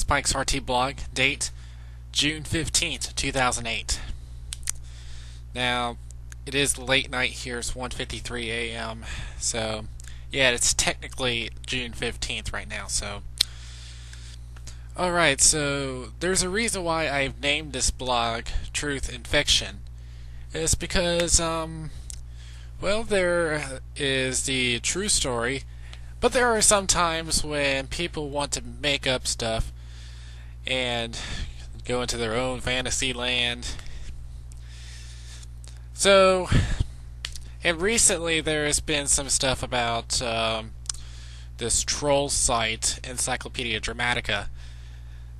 Spike's RT blog, date June 15th, 2008. Now, it is late night here, it's 1:53 a.m., so yeah, it's technically June 15th right now, so. Alright, so there's a reason why I've named this blog Truth and Fiction. It's because, well, there is the true story, but there are some times when people want to make up stuff and go into their own fantasy land. So, and recently there has been some stuff about this troll site, Encyclopedia Dramatica,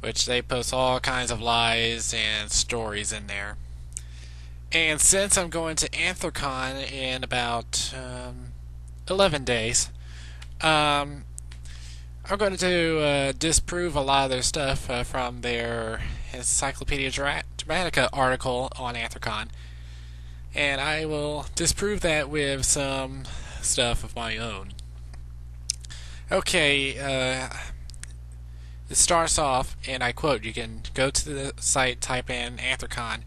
which they post all kinds of lies and stories in there. And since I'm going to Anthrocon in about 11 days, I'm going to disprove a lot of their stuff from their Encyclopedia Dramatica article on Anthrocon. And I will disprove that with some stuff of my own. Okay, it starts off, and I quote, you can go to the site, type in Anthrocon.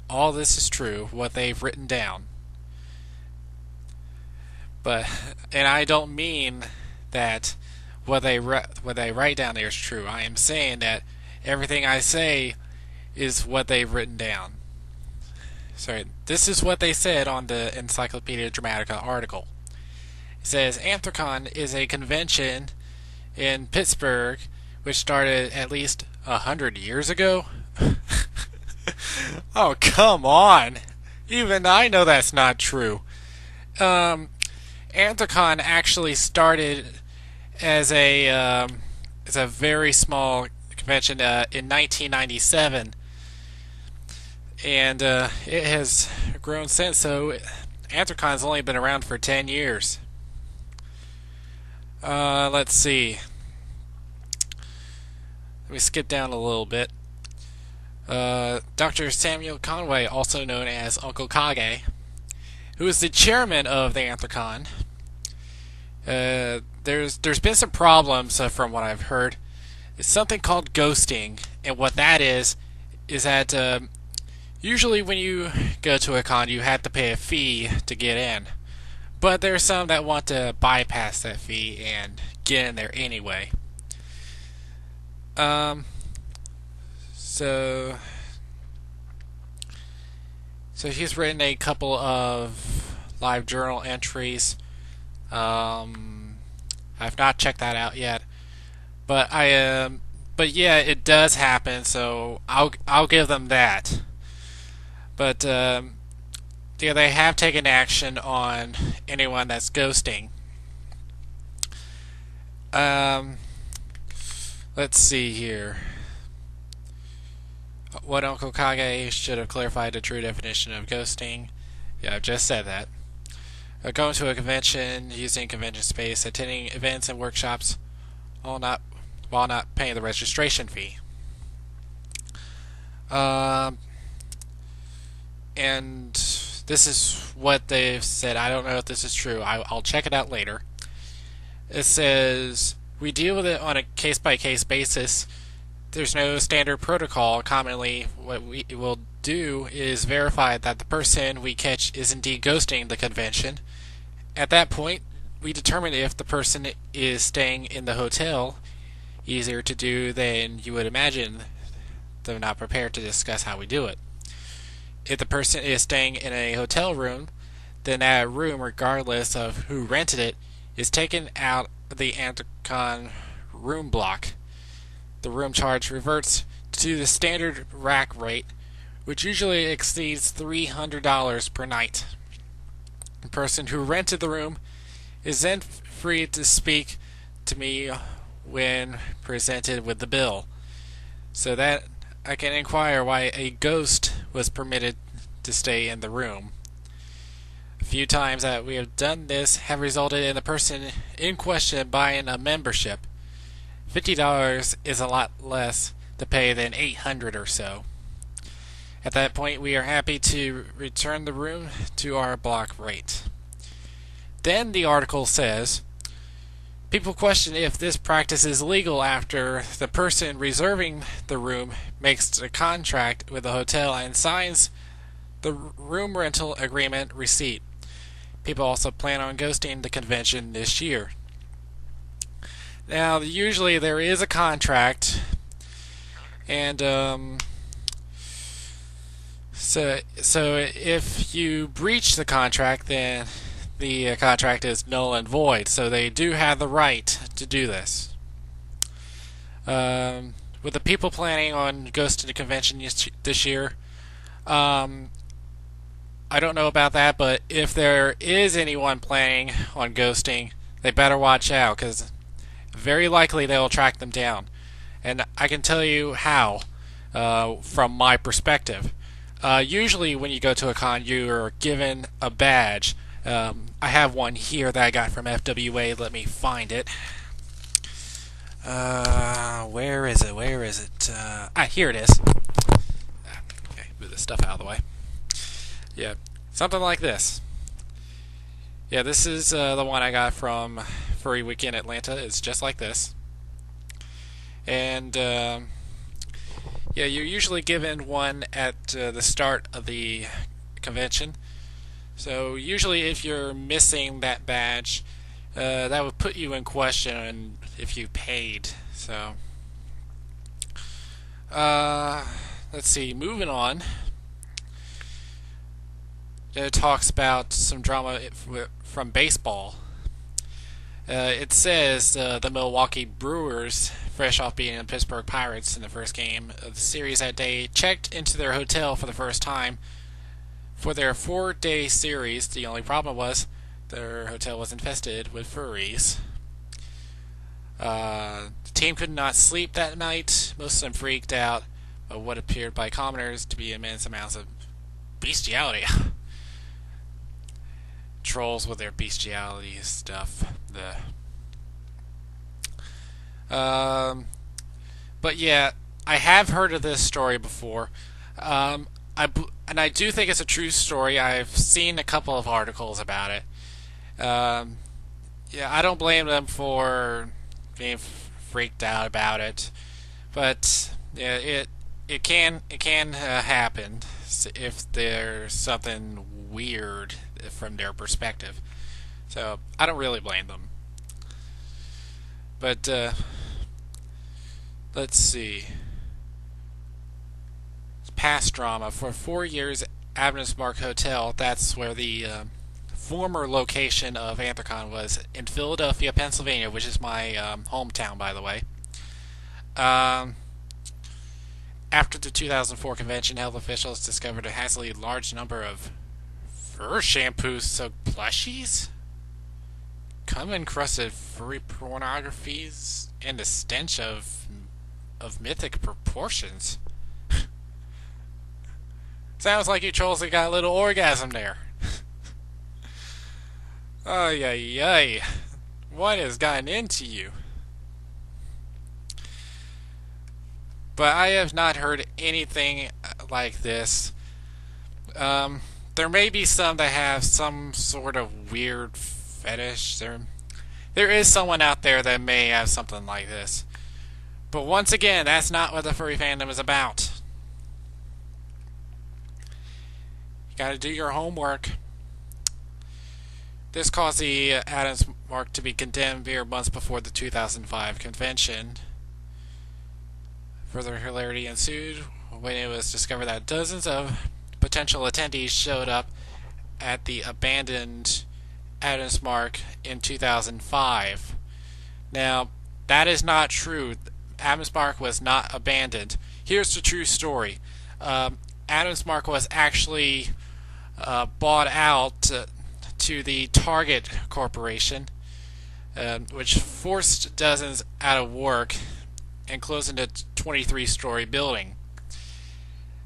All this is true, what they've written down. And I don't mean that what they write down there is true. I am saying that everything I say is what they've written down. Sorry, this is what they said on the Encyclopedia Dramatica article. It says, Anthrocon is a convention in Pittsburgh which started at least 100 years ago. Oh, come on! Even I know that's not true. Anthrocon actually started as a very small convention in 1997, and it has grown since. So Anthrocon's only been around for 10 years. Let's see. Let me skip down a little bit. Dr. Samuel Conway, also known as Uncle Kage, who is the chairman of the Anthrocon. There's been some problems from what I've heard. It's something called ghosting, and what that is that usually when you go to a con, you have to pay a fee to get in. But there's some that want to bypass that fee and get in there anyway. So he's written a couple of live journal entries. I've not checked that out yet, but but yeah, it does happen. So I'll give them that. But yeah, they have taken action on anyone that's ghosting. Let's see here. What Uncle Kage should have clarified the true definition of ghosting. Yeah, I've just said that. Going to a convention, using convention space, attending events and workshops, while not paying the registration fee. And this is what they've said. I don't know if this is true. I'll check it out later. It says, we deal with it on a case-by-case basis. There's no standard protocol. Commonly, what we will do is verify that the person we catch is indeed ghosting the convention. At that point, we determine if the person is staying in the hotel. Easier to do than you would imagine, though not prepared to discuss how we do it. If the person is staying in a hotel room, then that room, regardless of who rented it, is taken out of the Anthrocon room block. The room charge reverts to the standard rack rate, which usually exceeds $300 per night. The person who rented the room is then free to speak to me when presented with the bill, so that I can inquire why a ghost was permitted to stay in the room. A few times that we have done this have resulted in the person in question buying a membership. $50 is a lot less to pay than $800 or so. At that point, we are happy to return the room to our block rate. Then the article says, People question if this practice is legal after the person reserving the room makes a contract with the hotel and signs the room rental agreement receipt. People also plan on ghosting the convention this year. Now, usually there is a contract, and so if you breach the contract, then the contract is null and void. So they do have the right to do this. With the people planning on ghosting the convention this year, I don't know about that, but if there is anyone planning on ghosting, they better watch out, because very likely they'll track them down. And I can tell you how, from my perspective. Usually when you go to a con, you're given a badge. I have one here that I got from FWA. Let me find it. Where is it? Here it is. Okay, move this stuff out of the way. Yeah, something like this. Yeah, this is the one I got from Furry Weekend Atlanta. It's just like this. And yeah, you're usually given one at the start of the convention. So usually if you're missing that badge, that would put you in question if you paid. So let's see, moving on. It talks about some drama from baseball. It says the Milwaukee Brewers, fresh off beating the Pittsburgh Pirates in the first game of the series that day, checked into their hotel for the first time for their 4-day series. The only problem was their hotel was infested with furries. The team could not sleep that night. Most of them freaked out of what appeared by commoners to be immense amounts of bestiality. Trolls with their bestiality stuff. But yeah, I have heard of this story before. And I do think it's a true story. I've seen a couple of articles about it. Yeah, I don't blame them for being freaked out about it, but yeah, it can happen if there's something weird from their perspective. So I don't really blame them. But let's see. Past drama. For 4 years, Adams Mark Hotel, that's where the former location of Anthrocon was, in Philadelphia, Pennsylvania, which is my hometown, by the way. After the 2004 convention, health officials discovered a hazily large number of fur shampoo-soaked plushies, cum-encrusted furry pornographies, and a stench of mythic proportions. Sounds like you trolls got a little orgasm there. Ay, ay, ay. What has gotten into you? But I have not heard anything like this. There may be some that have some sort of weird fetish. There is someone out there that may have something like this. But once again, that's not what the furry fandom is about. You gotta do your homework. This caused the Adams Mark to be condemned mere months before the 2005 convention. Further hilarity ensued when it was discovered that dozens of potential attendees showed up at the abandoned Adams Mark in 2005. Now, that is not true. Adams Mark was not abandoned. Here's the true story. Adams Mark was actually bought out to the Target Corporation, which forced dozens out of work and closing a 23-story building.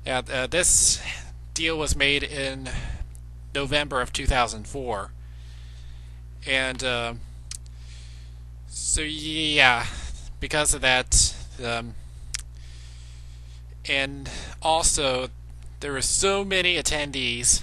This deal was made in November of 2004. And so yeah, because of that, and also there were so many attendees